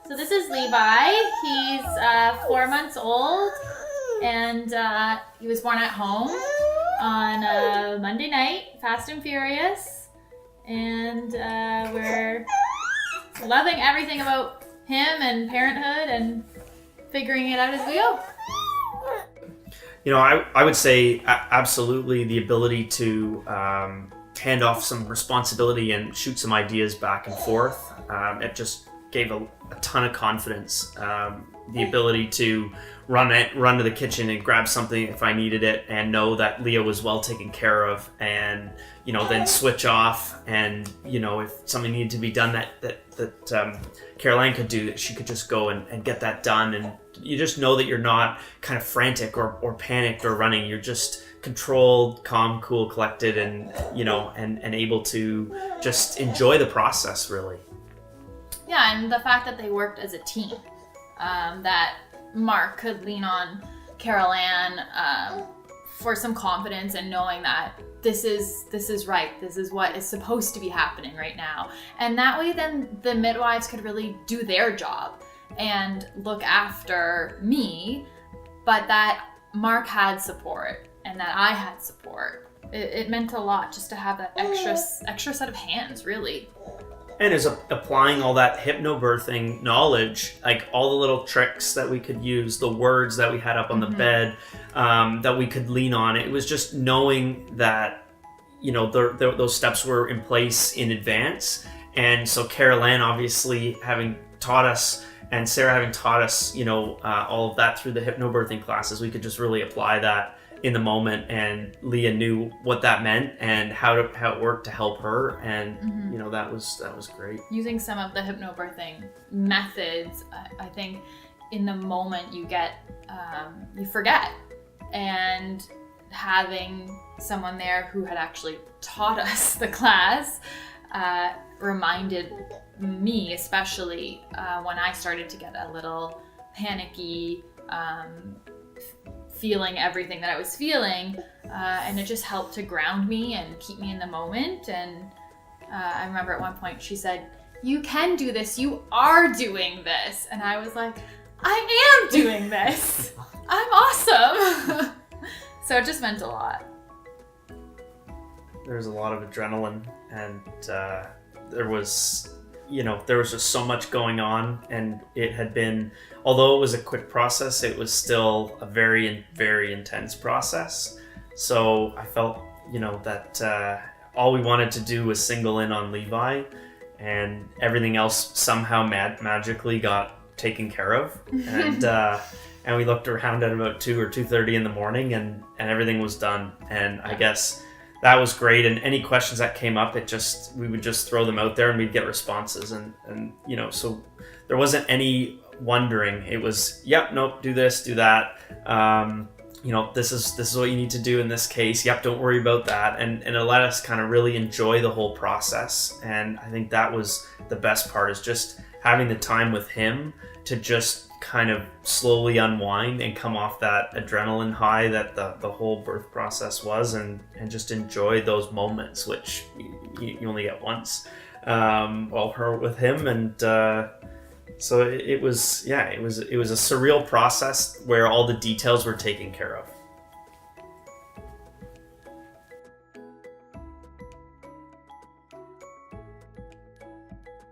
So this is Levi. He's 4 months old, and he was born at home on Monday night, fast and furious, and we're loving everything about him and parenthood and figuring it out as we go. You know, I would say absolutely the ability to hand off some responsibility and shoot some ideas back and forth. It just gave a ton of confidence. The ability to run to the kitchen and grab something if I needed it, and know that Leah was well taken care of, and then switch off, and if something needed to be done that Caroline could do, that she could just go and get that done, and you just know that you're not kind of frantic or panicked or running. You're just controlled, calm, cool, collected, and and able to just enjoy the process, really. Yeah, and the fact that they worked as a team, that Mark could lean on Carol Ann for some confidence and knowing that this is right, this is what is supposed to be happening right now. And that way then the midwives could really do their job and look after me, but that Mark had support and that I had support. It meant a lot just to have that extra set of hands, really. And is applying all that hypnobirthing knowledge, like all the little tricks that we could use, the words that we had up on the bed, that we could lean on. It was just knowing that, those steps were in place in advance. And so Carol Ann obviously having taught us, and Sarah having taught us, all of that through the hypnobirthing classes, we could just really apply that in the moment, and Leah knew what that meant and how it worked to help her, and that was great. Using some of the hypnobirthing methods, I think in the moment you get you forget, and having someone there who had actually taught us the class reminded me, especially when I started to get a little panicky, feeling everything that I was feeling, and it just helped to ground me and keep me in the moment. And I remember at one point she said, "You can do this, you are doing this." And I was like, I am doing this. I'm awesome. So it just meant a lot. There was a lot of adrenaline, and there was just so much going on, and it had been, although it was a quick process, it was still a very, very intense process. So I felt, that all we wanted to do was single in on Levi, and everything else somehow magically got taken care of. And we looked around at about 2 or 2:30 in the morning, and everything was done. And I guess that was great. And any questions that came up, we would just throw them out there and we'd get responses. And so there wasn't any wondering. It was, yep, nope, do this, do that. This is what you need to do in this case. Yep, don't worry about that. And it let us kind of really enjoy the whole process. And I think that was the best part, is just having the time with him to just kind of slowly unwind and come off that adrenaline high that the whole birth process was, and just enjoy those moments, which you only get once, with him. And so it was a surreal process where all the details were taken care of.